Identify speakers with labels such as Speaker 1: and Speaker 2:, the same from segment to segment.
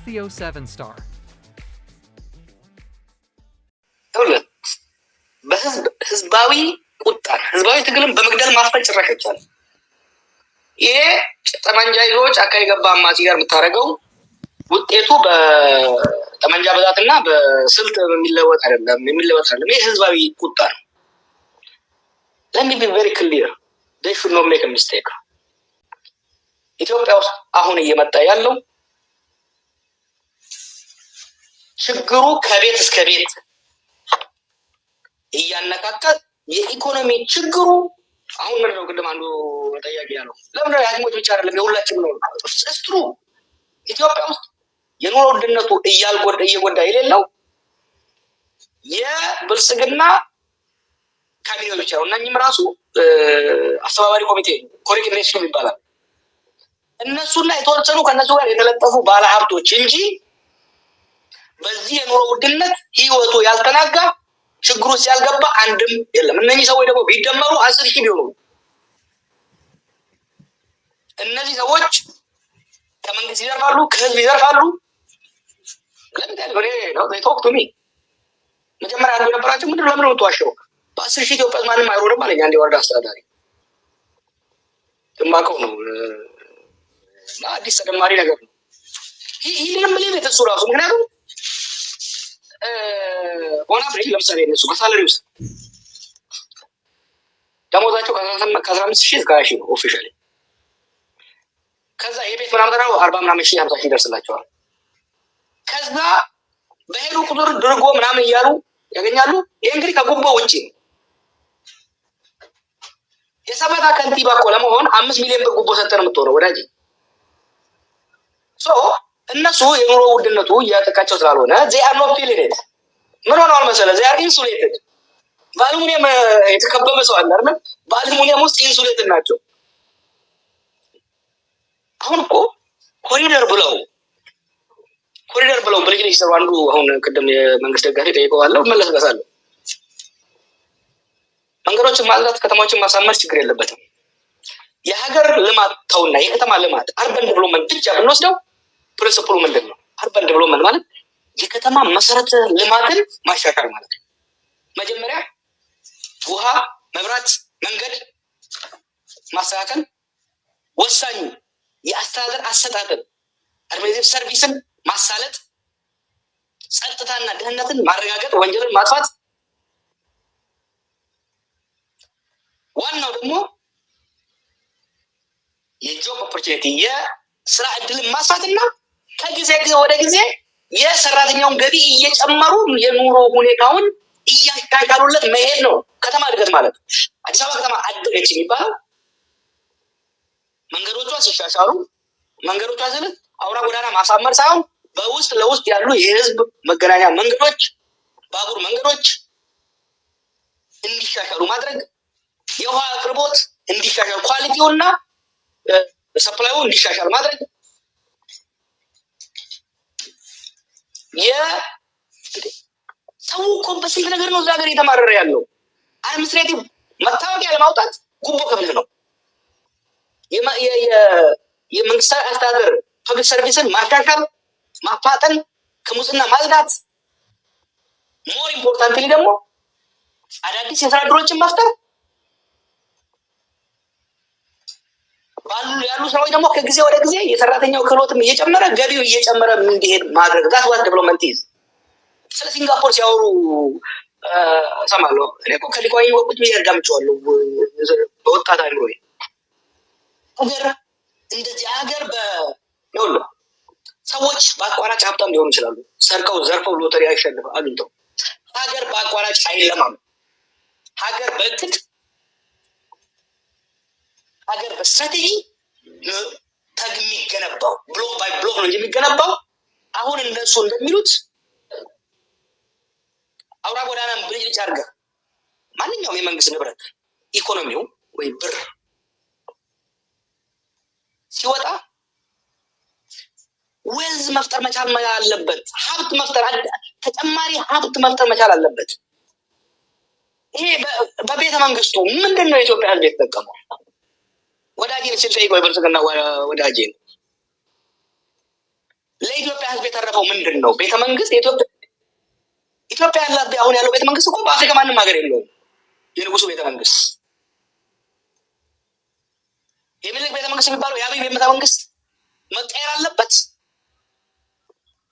Speaker 1: Theo 7-star.
Speaker 2: ህዝባዊ ቁጣን ህዝባዊ ትግልን በመግደል ማስፈን ጭራሽ ይቻላል። ይሄ ጠመንጃ ይዞ ጫካ የገባ አማጺ ጋር የምታደርገው ውጤቱ በጠመንጃ ብዛትና በስልት የሚለወጥ አይደለም። ይሄ ህዝባዊ ቁጣ ነው። let me be very clear, they should not make a mistake. ኢትዮጵያ ውስጥ አሁን እየመጣ ያለው ችግሩ ከቤት እስከ ቤት እያነካካ የኢኮኖሚ ችግሩ አሁን ምንድን ነው? ቅድም አንዱ ጠያቂ ያለው ለምን የሐኪሞች ብቻ አይደለም የሁላችንም ነው። እስትሩ ኢትዮጵያ ውስጥ የኑሮ ውድነቱ እየጎዳ የሌለው የብልጽግና ካቢኔዎች ብቻ ነው። እነኚህም ራሱ አስተባባሪ ኮሚቴ ኮሪክኔሽን ይባላል። እነሱና የተወሰኑ ከነሱ ጋር የተለጠፉ ባለሀብቶች እንጂ በዚህ የኑሮ ውድነት ህይወቱ ያልተናጋ ችግሩ ሲያልገባ አንድም የለም። እነኚህ ሰዎች ደግሞ ቢደመሩ 10,000 ቢሆኑ እነዚህ ሰዎች ከመንግስት ይዘርፋሉ፣ ከህዝብ ይዘርፋሉ። ለምን ቶክ ቱ ሚ መጀመሪያ አንዱ የነበራቸው ምንድን ነው? ለምን ነው የምትዋሸው? በ10,000 ኢትዮጵያ ማንም አይሮድም አለኝ አንድ የወረዳ አስተዳዳሪ። ግማቀው ነው እና አዲስ ተደማሪ ነገር ነው። ይህንም ሊሚት እሱ ራሱ ምክንያቱም ኦን አቨሬጅ ለምሳሌ እነሱ ከሳለሪ ውስጥ ደሞዛቸው ከ15,000 እስከ 20,000 ነው ኦፊሻሊ። ከዛ የቤት ምናምን ተራው 40,000 50,000 ይደርስላቸዋል። ከዛ በሄዱ ቁጥር ድርጎ ምናምን እያሉ ያገኛሉ። ይሄ እንግዲህ ከጉቦ ውጪ ነው። የሰበታ ከንቲባ እኮ ለመሆን 5 ሚሊዮን ብር ጉቦ ሰጠን የምትሆነው ወዳጅ። እነሱ የኑሮ ውድነቱ እያጠቃቸው ስላልሆነ they are not feeling it። ምን ሆነዋል መሰለህ? they are insulated። በአሉሚኒየም የተከበበ ሰው አለ አይደል? በአሉሚኒየም ውስጥ ኢንሱሌትድ ናቸው። አሁን እኮ ኮሪደር ብለው ብሪጅ ይሰሩ አንዱ አሁን ቅድም የመንግስት ደጋፊ ጠይቀዋለሁ መለስበታለሁ። መንገዶችን ማጽዳት ከተማዎችን ማሳመር ችግር የለበትም። የሀገር ልማት ተውና የከተማ ልማት አርበን ዲቨሎፕመንት ብቻ ብንወስደው ፕሪንሲፕሉ ምንድን ነው? አርበን ዲቨሎፕመንት ማለት የከተማ መሰረተ ልማትን ማሻሻል ማለት ነው። መጀመሪያ ውሃ፣ መብራት፣ መንገድ ማስተካከል፣ ወሳኙ የአስተዳደር አሰጣጥን አድሚኒስትሬቲቭ ሰርቪስን ማሳለጥ፣ ጸጥታና ደህንነትን ማረጋገጥ፣ ወንጀልን ማጥፋት፣ ዋናው ደግሞ የጆብ ኦፖርቹኒቲ የስራ እድልን ማስፋትና ከጊዜ ወደ ጊዜ የሰራተኛውን ገቢ እየጨመሩ የኑሮ ሁኔታውን እያሻሻሉለት መሄድ ነው ከተማ እድገት ማለት። አዲስ አበባ ከተማ አደገች የሚባለው መንገዶቿ ሲሻሻሉ፣ መንገዶቿ ስል አውራ ጎዳና ማሳመር ሳይሆን በውስጥ ለውስጥ ያሉ የህዝብ መገናኛ መንገዶች፣ ባቡር መንገዶች እንዲሻሻሉ ማድረግ፣ የውሃ አቅርቦት እንዲሻሻል ኳሊቲውና ሰፕላዩ እንዲሻሻል ማድረግ፣ ሰው እኮ በስንት ነገር ነው እዛ ሀገር እየተማረረ ያለው። አድሚኒስትሬቲቭ መታወቂያ ለማውጣት ጉቦ ከፍል ነው። የመንግስታዊ አስተዳደር ፐብሊክ ሰርቪስን ማሻሻል ማፋጠን፣ ከሙስና ማጽዳት፣ ሞር ኢምፖርታንትሊ ደግሞ አዳዲስ የስራ ዕድሎችን መፍጠር፣ ያሉ ስራዎች ደግሞ ከጊዜ ወደ ጊዜ የሰራተኛው ክህሎትም እየጨመረ ገቢው እየጨመረ እንዲሄድ ማድረግ ዛት ዋት ዴቨሎፕመንት ኢዝ። ስለ ሲንጋፖር ሲያወሩ እሰማለሁ። እኔ እኮ ከሊቋይ ወቁት እያዳምጫዋለሁ በወጣት አይምሮዬ። ሀገር እንደዚህ ሀገር ይኸውልህ ሰዎች በአቋራጭ ሀብታም ሊሆኑ ይችላሉ። ሰርቀው ዘርፈው ሎተሪ አይሸልም አግኝተው። ሀገር በአቋራጭ አይለማም። ሀገር በእቅድ ሀገር በስትራቴጂ የሚገነባው ብሎክ ባይ ብሎክ ነው የሚገነባው። አሁን እነሱ እንደሚሉት አውራ ጎዳናን ብሪጅ አድርገህ ማንኛውም የመንግስት ንብረት ኢኮኖሚው ወይ ብር ሲወጣ ወዝ መፍጠር መቻል አለበት። ሀብት መፍጠር ተጨማሪ ሀብት መፍጠር መቻል አለበት። ይሄ በቤተ መንግስቱ ምንድነው የኢትዮጵያ ህዝብ የተጠቀመው? ወዳጄን ሲል ጠይቀው የብልጽግና ወዳጄን ለኢትዮጵያ ህዝብ የተረፈው ምንድን ነው? ቤተ መንግስት ኢትዮጵያ ያላት አሁን ያለው ቤተ መንግስት እኮ በአፍሪካ ማንም ሀገር የለውም። የንጉሱ ቤተ መንግስት የሚኒልክ ቤተ መንግስት የሚባለው የአብይ ቤተ መንግስት መቀየር አለበት።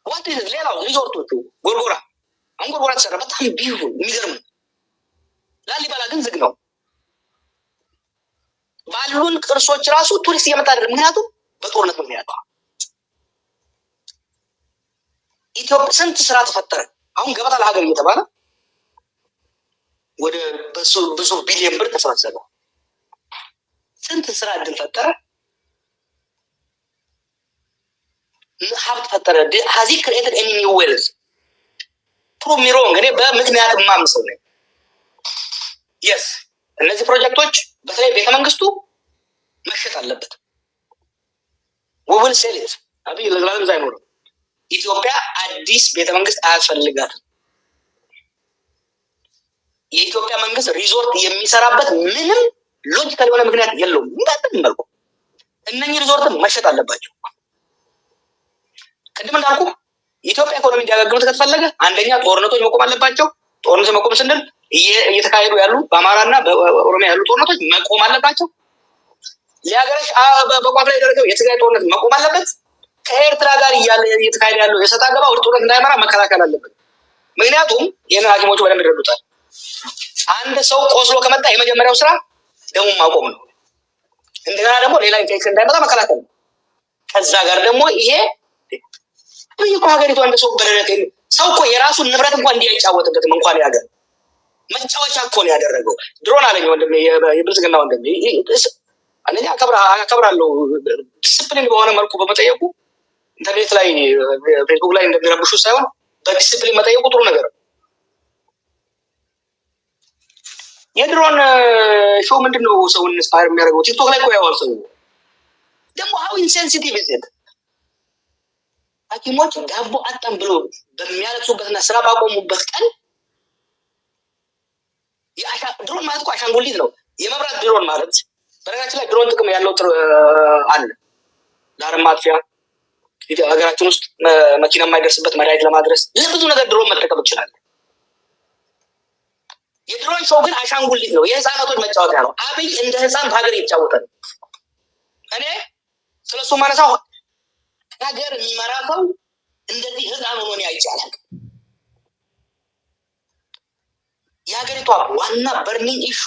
Speaker 2: ዋት ሌላው ሪዞርቶቹ ጎርጎራ፣ አሁን ጎርጎራ ተሰራ፣ በጣም ቢዩቲፉል የሚገርም። ላሊበላ ግን ዝግ ነው። ባሉን ቅርሶች ራሱ ቱሪስት እየመጣ አይደለም። ምክንያቱም በጦርነት ምክንያት ኢትዮጵያ ስንት ስራ ተፈጠረ። አሁን ገበታ ለሀገር እየተባለ ወደ ብዙ ቢሊዮን ብር ተሰበሰበ። ስንት ስራ እድል ፈጠረ፣ ሀብት ፈጠረ። ሀዚ ክሬኤትድ ኤኒ ኒው ዌልዝ ፕሩቭ ሚ ሮንግ። እኔ በምክንያት የማምሰው ነኝ። የስ እነዚህ ፕሮጀክቶች በተለይ ቤተመንግስቱ መሸጥ አለበት። ውብል ሴሌት አብይ ለዘላለም አይኖርም። ኢትዮጵያ አዲስ ቤተመንግስት አያስፈልጋትም። የኢትዮጵያ መንግስት ሪዞርት የሚሰራበት ምንም ሎጂካል የሆነ ምክንያት የለውም። ምንም መልኩ እነኚህ ሪዞርት መሸጥ አለባቸው። ቅድም እንዳልኩ የኢትዮጵያ ኢኮኖሚ እንዲያገግም ከተፈለገ አንደኛ ጦርነቶች መቆም አለባቸው። ጦርነቶች መቆም ስንል እየተካሄዱ ያሉ በአማራና በኦሮሚያ ያሉ ጦርነቶች መቆም አለባቸው። ሊያገረሽ በቋፍ ላይ የደረሰው የትግራይ ጦርነት መቆም አለበት። ከኤርትራ ጋር እየተካሄደ ያለው የሰጣ ገባ ወደ ጦርነት እንዳይመራ መከላከል አለበት። ምክንያቱም ይህንን ሐኪሞቹ በደንብ ይረዱታል። አንድ ሰው ቆስሎ ከመጣ የመጀመሪያው ስራ ደሙን ማቆም ነው። እንደገና ደግሞ ሌላ ኢንፌክሽን እንዳይመጣ መከላከል ነው። ከዛ ጋር ደግሞ ይሄ እኮ ሀገሪቷ እንደ ሰው በደረት ሰው እኮ የራሱን ንብረት እንኳን እንዲያጫወትበትም እንኳን ያገር መጫወቻ እኮ ነው ያደረገው። ድሮን አለኝ ወንድሜ፣ የብልጽግና ወንድሜ አንደኛ አከብራለሁ። ዲስፕሊን በሆነ መልኩ በመጠየቁ ኢንተርኔት ላይ ፌስቡክ ላይ እንደሚረብሹ ሳይሆን በዲስፕሊን መጠየቁ ጥሩ ነገር ነው። የድሮን ሾው ምንድን ነው ሰውን ኢንስፓየር የሚያደርገው? ቲክቶክ ላይ እኮ ያዋል ሰው ደግሞ ሀው ኢንሴንሲቲቭ ኢዝ ሐኪሞች ዳቦ አጣም ብሎ በሚያለቅሱበትና ስራ ባቆሙበት ቀን ድሮን ማለት እኮ አሻንጉሊት ነው። የመብራት ድሮን ማለት በነገራችን ላይ ድሮን ጥቅም ያለው አለ። ለአረም ማጥፊያ ሀገራችን ውስጥ መኪና የማይደርስበት መድኃኒት ለማድረስ ለብዙ ነገር ድሮን መጠቀም ይችላል። የድሮን ሾው ግን አሻንጉሊት ነው፣ የህፃናቶች መጫወቻ ነው። አብይ እንደ ህፃን በሀገር እየተጫወተ ነው። እኔ ስለሱ ማነሳው ሀገር የሚመራ ሰው እንደዚህ ህፃን ሆኖ አይቻላል። የሀገሪቷ ዋና በርኒንግ ኢሹ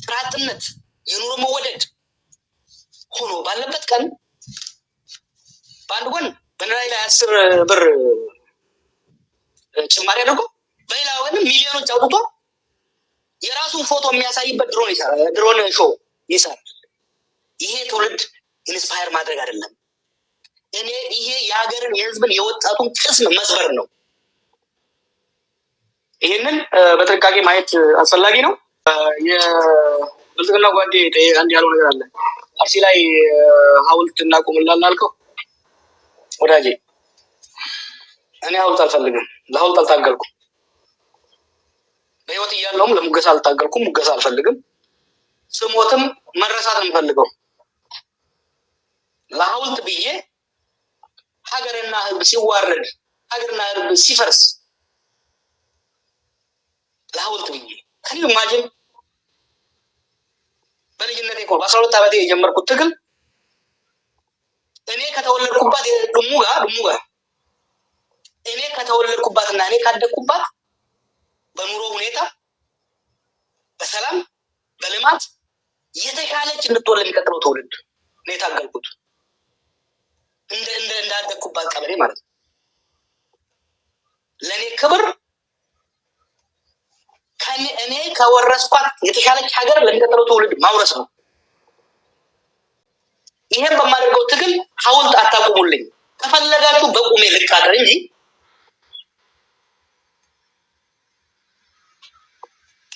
Speaker 2: ስራ አጥነት፣ የኑሮ መወደድ ሆኖ ባለበት ቀን በአንድ ጎን በነዳጅ ላይ 10 ብር ጭማሪ አድርጎ በሌላ ወገን ሚሊዮኖች አውጥቶ የራሱን ፎቶ የሚያሳይበት ድሮን ሾው ይሰራል። ይሄ ትውልድ ኢንስፓየር ማድረግ አይደለም። እኔ ይሄ የሀገርን የህዝብን የወጣቱን ቅስም መስበር ነው። ይህንን በጥንቃቄ ማየት አስፈላጊ ነው። የብልጽግና ጓዴ አንድ ያለው ነገር አለ። አርሲ ላይ ሐውልት እናቆምላለን አልከው ወዳጄ። እኔ ሐውልት አልፈልግም፣ ለሐውልት አልታገልኩም። በህይወት እያለሁም ለሙገሳ አልታገልኩም፣ ሙገሳ አልፈልግም። ስሞትም መረሳት ነው የምፈልገው። ለሐውልት ብዬ ሀገርና ህዝብ ሲዋረድ፣ ሀገርና ህዝብ ሲፈርስ ለሐውልት ብዬ ከኔ ማጅን በልጅነቴ እኮ በ12 ዓመቴ የጀመርኩት ትግል እኔ ከተወለድኩባት ድሙጋ እኔ ከተወለድኩባትና እኔ ካደግኩባት በኑሮ ሁኔታ በሰላም በልማት የተሻለች እንድትወለድ የሚቀጥለው ትውልድ እኔ የታገልኩት እንዳደግኩባት ቀበሌ ማለት ነው። ለእኔ ክብር እኔ ከወረስኳት የተሻለች ሀገር ለሚቀጥለው ትውልድ ማውረስ ነው። ይሄን በማደርገው ትግል ሐውልት አታቁሙልኝ። ከፈለጋችሁ በቁሜ ልቃጠል እንጂ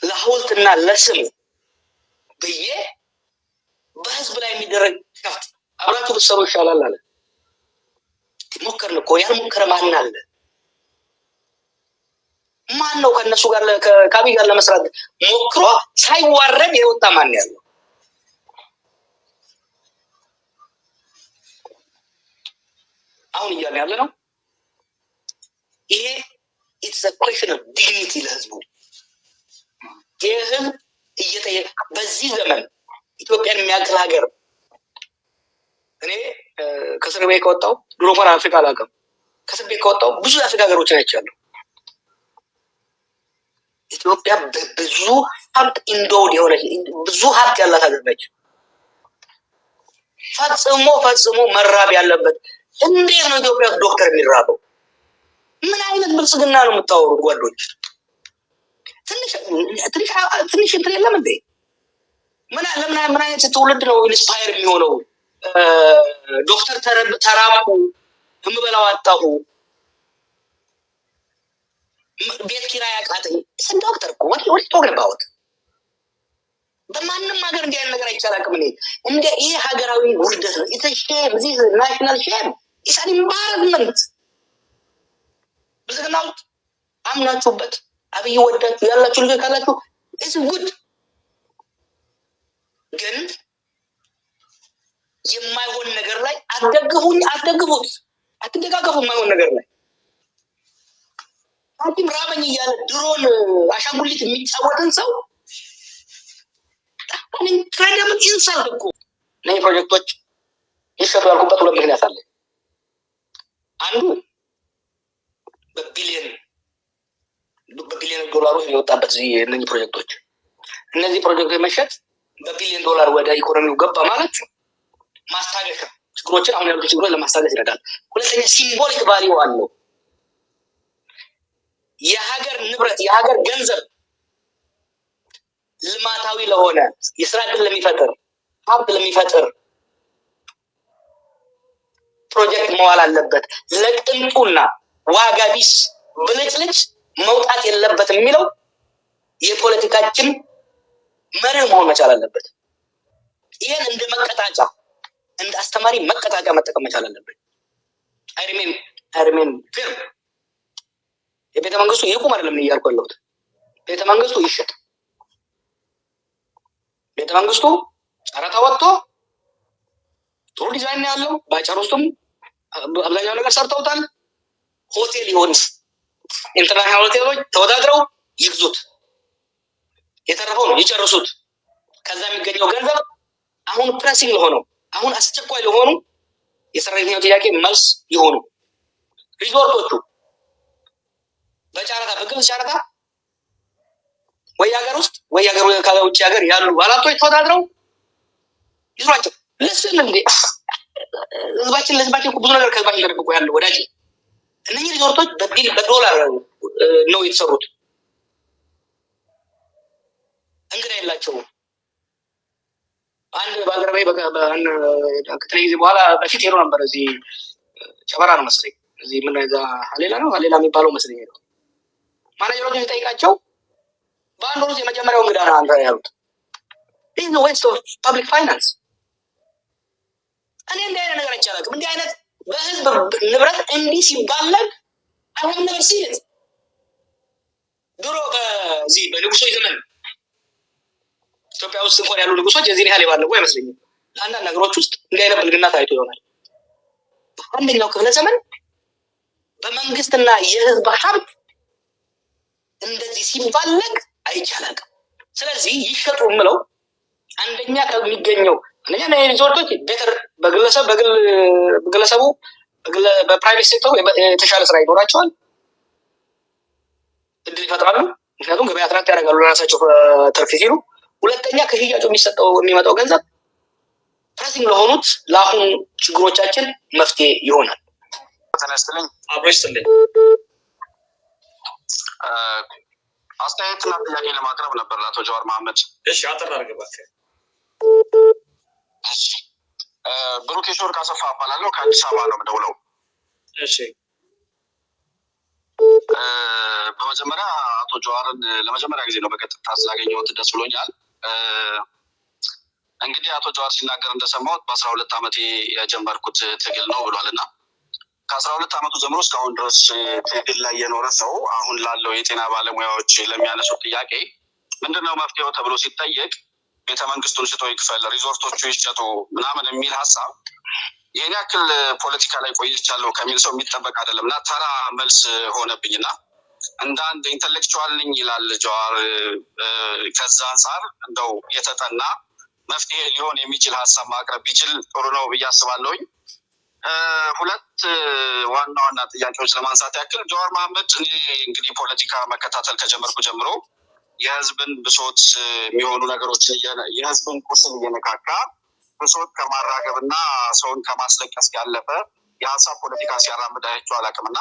Speaker 2: ለሐውልትና ለስም ብዬ በህዝብ ላይ የሚደረግ ከፍት አብራችሁ ብትሰሩ ይሻላል አለ። ሞከርን እኮ ያልሞከረ ማን አለ? ማን ነው ከነሱ ጋር ከአብይ ጋር ለመስራት ሞክሮ ሳይዋረድ የወጣ ማን ያለው? አሁን እያለ ያለ ነው። ይሄ ኢትስ አ ኩዌስችን ኦፍ ዲግኒቲ ለህዝቡ። ይህ ህዝብ እየጠየቀ በዚህ ዘመን ኢትዮጵያን የሚያክል ሀገር እኔ ከእስር ቤት ከወጣሁ ድሮ እንኳን አፍሪካ አላውቅም። ከእስር ቤት ከወጣሁ ብዙ የአፍሪካ ሀገሮችን አይቻለሁ። ኢትዮጵያ ብዙ ሀብት ኢንዶድ የሆነች ብዙ ሀብት ያላት ሀገር ነች። ፈጽሞ መራብ ያለበት እንዴት ነው ኢትዮጵያ ዶክተር የሚራበው? ምን አይነት ብልጽግና ነው የምታወሩት ጓዶች? ትንሽ እንትን የለም እንዴ? ምን አይነት ትውልድ ነው ኢንስፓየር የሚሆነው? ዶክተር ተራብኩ፣ የምበላው አጣሁ፣ ቤት ኪራይ አቃተኝ። ዶክተር እኮ ወዲ ቶግባውት በማንም ሀገር እንዲህ አይነት ነገር አይቻላቅም። እኔ እንደ ይሄ ሀገራዊ ውርደት ነው። ኢትሼም ዚ ናሽናል ሼም ኢሳን ኢንቫይሮንመንት ብልጽግና ውስጥ አምናችሁበት አብይ ወዳችሁ ያላችሁ ልጆች ካላችሁ ኢዝ ጉድ። ግን የማይሆን ነገር ላይ አትደግፉት፣ አትደጋገፉ። የማይሆን ነገር ላይ ሐኪም ራበኝ እያለ ድሮን አሻንጉሊት የሚጫወትን ሰው ኢንክሬዲብል ኢንሳልት እኮ። እነዚህ ፕሮጀክቶች ይሰሩ ያልኩበት ሁለት ምክንያት አለ። አንዱ በቢሊዮን ዶላሮች የወጣበት እነዚህ ፕሮጀክቶች መሸጥ በቢሊዮን ዶላር ወደ ኢኮኖሚው ገባ ማለት ማስታገሻ ችግሮችን አሁን ያሉት ችግሮች ለማስታገስ ይረዳል። ሁለተኛ ሲምቦሊክ ቫሊዩ አለው። የሀገር ንብረት የሀገር ገንዘብ ልማታዊ ለሆነ የስራ ዕድል ለሚፈጥር ሀብት ለሚፈጥር ፕሮጀክት መዋል አለበት። ለቅንጡና ዋጋ ቢስ ብልጭልጭ መውጣት የለበት የሚለው የፖለቲካችን መርህ መሆን መቻል አለበት። ይህን እንደ መቀጣጫ እንደ አስተማሪ መቀጣጫ መጠቀም መቻል አለበት። አይሪሜን ፊርም የቤተ መንግስቱ ይቁም አይደለም እያልኩ ያለሁት። ቤተ መንግስቱ ይሸጥ። ቤተ መንግስቱ ጨረታ ወጥቶ ጥሩ ዲዛይን ያለው ባጭር ውስጥም አብዛኛው ነገር ሰርተውታል። ሆቴል ይሆን ኢንተርናሽናል ሆቴሎች ተወዳድረው ይግዙት፣ የተረፈውን ይጨርሱት። ከዛ የሚገኘው ገንዘብ አሁን ፕሬሲንግ ለሆነው አሁን አስቸኳይ ለሆኑ የሰራተኛው ጥያቄ መልስ ይሆኑ። ሪዞርቶቹ በጨረታ በግልጽ ጨረታ ወይ ሀገር ውስጥ ወይ ሀገር ከውጭ ሀገር ያሉ ባለሀብቶች ተወዳድረው ይዟቸው። ለስል እንዴ ህዝባችን ብዙ ነገር ከህዝባችን ተደብቆ ያለው ወዳጅ። እነኚህ ሪዞርቶች በዶላር ነው የተሰሩት። እንግዳ የላቸውም። አንድ ባልደረባዬ ከተለየ ጊዜ በኋላ በፊት ሄዶ ነበር። እዚህ ጨበራ ነው መስለኝ፣ እዚህ ምን ሌላ የሚባለው መስለኝ ሄዶ ማናጀሮቹ ሲጠይቃቸው በአንድ ወር ውስጥ የመጀመሪያው እንግዳ ነው አንተ ያሉት። ይህ ዌስት ኦፍ ፐብሊክ ፋይናንስ። እኔ እንዲህ አይነት ነገር አይቻላልም። እንዲህ አይነት በህዝብ ንብረት እንዲህ ሲባለግ አሁን ነገር ሲል ድሮ በዚህ በንጉሶች ዘመን ኢትዮጵያ ውስጥ እንኳን ያሉ ንጉሶች የዚህን ያህል የባለጉ አይመስለኝም። ለአንዳንድ ነገሮች ውስጥ እንዲህ አይነት ብልግና ታይቶ ይሆናል። በአንደኛው ክፍለ ዘመን በመንግስትና የህዝብ ሀብት እንደዚህ ሲባለግ አይቻላልም። ስለዚህ ይሸጡ የምለው አንደኛ ከሚገኘው አንደኛ ሪዞርቶች ቤተር በግለሰቡ በፕራይቬት ሴክተሩ የተሻለ ስራ ይኖራቸዋል፣ እድል ይፈጥራሉ። ምክንያቱም ገበያ አትራክት ያደርጋሉ ለራሳቸው ትርፍ ሲሉ። ሁለተኛ ከሽያጩ የሚመጣው ገንዘብ ፕሬሲንግ ለሆኑት ለአሁን ችግሮቻችን መፍትሄ ይሆናል።
Speaker 1: ተነስተልኝ
Speaker 2: አብሮ ይስጥልኝ።
Speaker 1: አስተያየትና ጥያቄ ለማቅረብ ነበር ለአቶ ጀዋር መሐመድ።
Speaker 2: እሺ አጠር አድርገህ።
Speaker 1: እሺ ብሩክ ሾር ካሰፋ እባላለሁ፣ ከአዲስ አበባ ነው የምደውለው።
Speaker 2: እሺ
Speaker 1: በመጀመሪያ አቶ ጀዋርን ለመጀመሪያ ጊዜ ነው በቀጥታ ስላገኘሁት ደስ ብሎኛል። እንግዲህ አቶ ጀዋር ሲናገር እንደሰማሁት በ12 ዓመቴ የጀመርኩት ትግል ነው ብሏልና ከ12 ዓመቱ ጀምሮ እስካሁን ድረስ ትግል ላይ የኖረ ሰው አሁን ላለው የጤና ባለሙያዎች ለሚያነሱት ጥያቄ ምንድነው መፍትሄው ተብሎ ሲጠየቅ ቤተመንግስቱን ሽጦ ይክፈል፣ ሪዞርቶቹ ይሸጡ ምናምን የሚል ሀሳብ ይህን ያክል ፖለቲካ ላይ ቆይቻለሁ ከሚል ሰው የሚጠበቅ አይደለም እና ተራ መልስ ሆነብኝና እንደ አንድ ኢንተሌክቹዋል ነኝ ይላል ጀዋር። ከዛ አንጻር እንደው የተጠና መፍትሄ ሊሆን የሚችል ሀሳብ ማቅረብ ቢችል ጥሩ ነው ብዬ አስባለሁኝ። ሁለት ዋና ዋና ጥያቄዎች ለማንሳት ያክል ጀዋር መሐመድ እንግዲህ ፖለቲካ መከታተል ከጀመርኩ ጀምሮ የህዝብን ብሶት የሚሆኑ ነገሮችን የህዝብን ቁስል እየነካካ ብሶት ከማራገብ እና ሰውን ከማስለቀስ ያለፈ የሀሳብ ፖለቲካ ሲያራምድ አይቼው አላውቅምና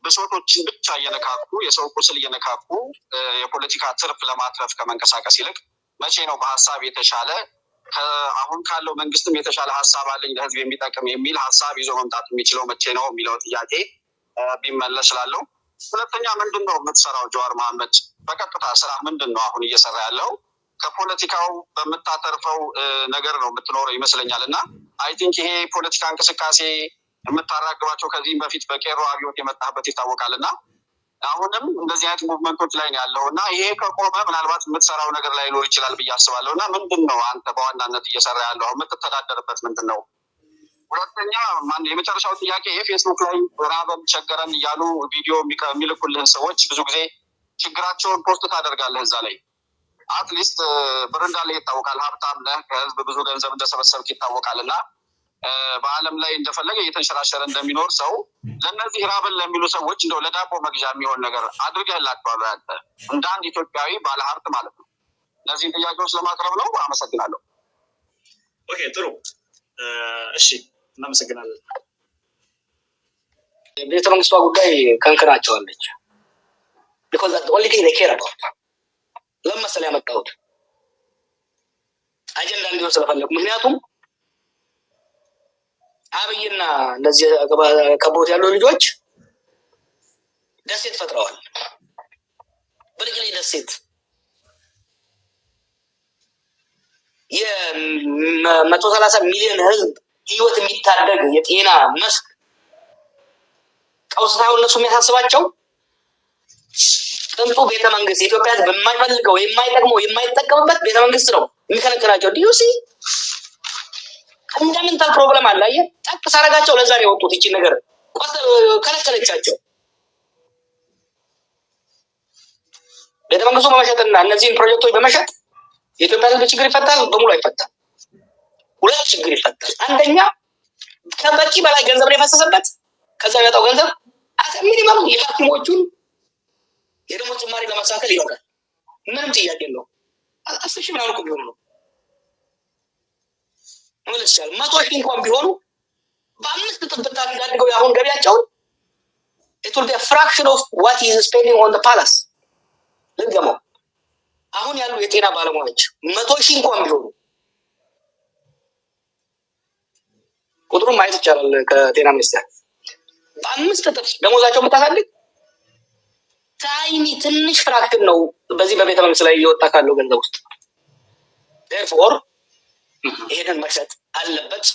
Speaker 1: ብሶቶችን ብቻ እየነካኩ የሰው ቁስል እየነካኩ የፖለቲካ ትርፍ ለማትረፍ ከመንቀሳቀስ ይልቅ መቼ ነው በሀሳብ የተሻለ አሁን ካለው መንግስትም የተሻለ ሀሳብ አለኝ ለህዝብ የሚጠቅም የሚል ሀሳብ ይዞ መምጣት የሚችለው መቼ ነው የሚለው ጥያቄ ቢመለስ እላለሁ። ሁለተኛ ምንድን ነው የምትሰራው ጀዋር መሐመድ? በቀጥታ ስራ ምንድን ነው አሁን እየሰራ ያለው? ከፖለቲካው በምታተርፈው ነገር ነው የምትኖረው ይመስለኛል እና አይ ቲንክ ይሄ ፖለቲካ እንቅስቃሴ የምታራግባቸው ከዚህም በፊት በቄሮ አብዮት የመጣበት ይታወቃል እና አሁንም እንደዚህ አይነት ሙቭመንቶች ላይ ነው ያለው እና ይሄ ከቆመ ምናልባት የምትሰራው ነገር ላይ ሊኖር ይችላል ብዬ አስባለሁ። እና ምንድን ነው አንተ በዋናነት እየሰራ ያለው የምትተዳደርበት ምንድን ነው? ሁለተኛ የመጨረሻው ጥያቄ ፌስቡክ ላይ ራበን ቸገረን እያሉ ቪዲዮ የሚልኩልህን ሰዎች ብዙ ጊዜ ችግራቸውን ፖስት ታደርጋለህ እዛ ላይ አትሊስት ብር እንዳለ ይታወቃል። ሀብታም ነህ፣ ከህዝብ ብዙ ገንዘብ እንደሰበሰብክ ይታወቃል እና በአለም ላይ እንደፈለገ እየተንሸራሸረ እንደሚኖር ሰው ለእነዚህ ራብን ለሚሉ ሰዎች እንደው ለዳቦ መግዣ የሚሆን ነገር አድርገህላቸዋል ያንተ እንደ አንድ ኢትዮጵያዊ ባለሀብት ማለት ነው? እነዚህን ጥያቄዎች ለማቅረብ ነው። አመሰግናለሁ።
Speaker 3: ኦኬ፣ ጥሩ እሺ፣ እናመሰግናለን።
Speaker 2: ቤተ መንግስቷ ጉዳይ ከንክናቸዋለች። ቢኮዝ ኦንሊ ቲንግ ኬር አባውት ለምን መሰለህ ያመጣሁት አጀንዳ እንዲሆን ስለፈለጉ። ምክንያቱም አብይና እነዚህ ከቦት ያሉ ልጆች ደሴት ፈጥረዋል። በልጅ ደሴት የ130 ሚሊዮን ህዝብ ህይወት የሚታደግ የጤና መስክ ቀውስ ሳይሆን እነሱ የሚያሳስባቸው ጥንቱ ቤተመንግስት የኢትዮጵያ ህዝብ የማይፈልገው የማይጠቅመው የማይጠቀምበት ቤተመንግስት ነው የሚከለክላቸው። ዲዩሲ ፈንዳሜንታል ፕሮብለም አለ። አየህ ጠቅ ሳረጋቸው ለዛ ነው የወጡት። ይቺ ነገር ከለከለቻቸው። ቤተመንግስቱ በመሸጥና እነዚህን ፕሮጀክቶች በመሸጥ የኢትዮጵያ ህዝብ ችግር ይፈታል? በሙሉ አይፈታም። ሁለት ችግር ይፈታል። አንደኛ ከበቂ በላይ ገንዘብ ነው የፈሰሰበት። ከዛ የሚመጣው ገንዘብ ሚኒመም የሐኪሞቹን የደሞዝ ጭማሪ ለማሳከል ይበቃል። ምንም ጥያቄ የለውም። 10 ሺህ ምናምን እኮ ቢሆኑ ነው ማለት ይቻላል። 100 ሺህ እንኳን ቢሆኑ በ5 እጥፍ ብታድገው የአሁን ገቢያቸውን it will be a fraction of what he is spending on the palace። ልንገመው አሁን ያሉ የጤና ባለሙያዎች 100 ሺህ እንኳን ቢሆኑ ቁጥሩን ማየት ይቻላል። ከጤና ሚኒስቴር በ5 እጥፍ ደሞዛቸው የምታሳድግ ታይኒ ትንሽ ፍራክሽን ነው በዚህ በቤተ መንግስት ላይ እየወጣ ካለው ገንዘብ ውስጥ። therefore ይሄንን መሸጥ አለበት።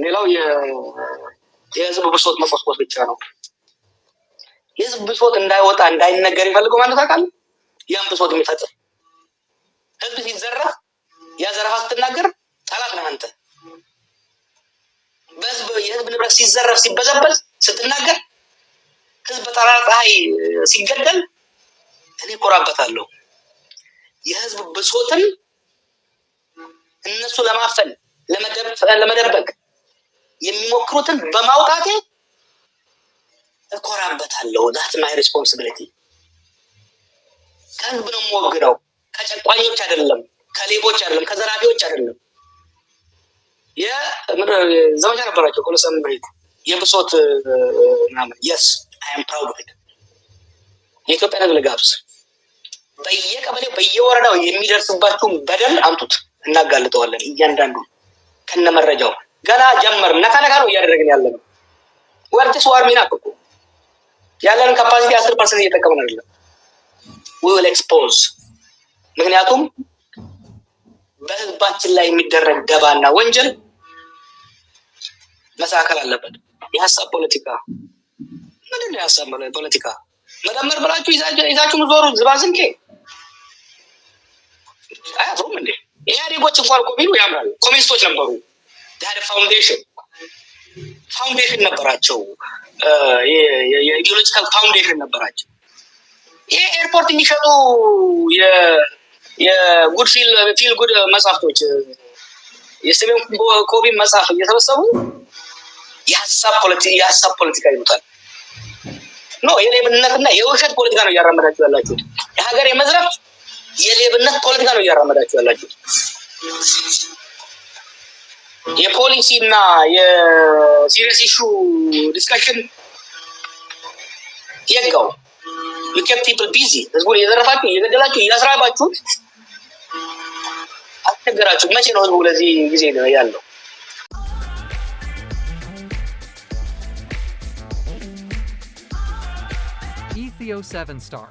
Speaker 2: ሌላው የህዝብ ብሶት መቆስቆስ ብቻ ነው። የህዝብ ብሶት እንዳይወጣ እንዳይነገር ይፈልገው ማለት አውቃለሁ። ያን ብሶት የሚፈጥር ህዝብ ሲዘረፍ ያ ዘረፋ ስትናገር ጠላት ነህ አንተ። የህዝብ ንብረት ሲዘረፍ ሲበዘበዝ ስትናገር፣ ህዝብ በጠራራ ፀሐይ ሲገደል እኔ እኮራበታለሁ። የህዝብ ብሶትን እነሱ ለማፈን ለመደበቅ የሚሞክሩትን በማውጣቴ እኮራበታለሁ። ዛት ማይ ሪስፖንሲቢሊቲ። ከህዝብ ነው የምወግነው፣ ከጨቋኞች አይደለም፣ ከሌቦች አይደለም፣ ከዘራፊዎች አይደለም። ዘመቻ ነበራቸው ኮሎሰም ብሬት የብሶት ምናምን የስ አይ አም ፕራውድ ኦፍ ኢት። የኢትዮጵያ ህዝብ ልጋብዝ፣ በየቀበሌው በየወረዳው የሚደርስባችሁን በደል አምጡት፣ እናጋልጠዋለን። እያንዳንዱ ከነመረጃው ገና ጀመር ነካ ነው እያደረግን ያለ ነው። ወርትስ ዋርሚና እኮ ያለን ካፓሲቲ 10% እየተጠቀምን አይደለም። we will expose። ምክንያቱም በህዝባችን ላይ የሚደረግ ደባና ወንጀል መሳከል አለበት። የሀሳብ ፖለቲካ ምንድን ነው? የሀሳብ ፖለቲካ መደመር ብላችሁ ይዛችሁ ምዞሩ ዝባዝንኬ አያፍሩም እንዴ? ኢህአዴጎች እንኳን እኮ ቢሉ ያምራል። ኮሚኒስቶች ነበሩ ፋውንዴሽን ነበራቸው። የኢዲዮሎጂካል ፋውንዴሽን ነበራቸው። ይሄ ኤርፖርት የሚሸጡ የጉድ ፊል ጉድ መጽሐፍቶች የስቴቨን ኮቪ መጽሐፍ እየተበሰቡ የሀሳብ ፖለቲካ ይሉታል። ኖ የሌብነትና የውሸት ፖለቲካ ነው እያራመዳችሁ ያላችሁት። የሀገር የመዝረፍ የሌብነት ፖለቲካ ነው እያራመዳችሁ ያላችሁት። የፖሊሲ እና የሲሪየስ ኢሹ ዲስከሽን የጋው you kept people busy ህዝቡን እየዘረፋችሁ እየገደላችሁ እያስራባችሁት አትገራችሁ። መቼ ነው ህዝቡ ለዚህ ጊዜ ነው ያለው?
Speaker 4: Ethio 7 Star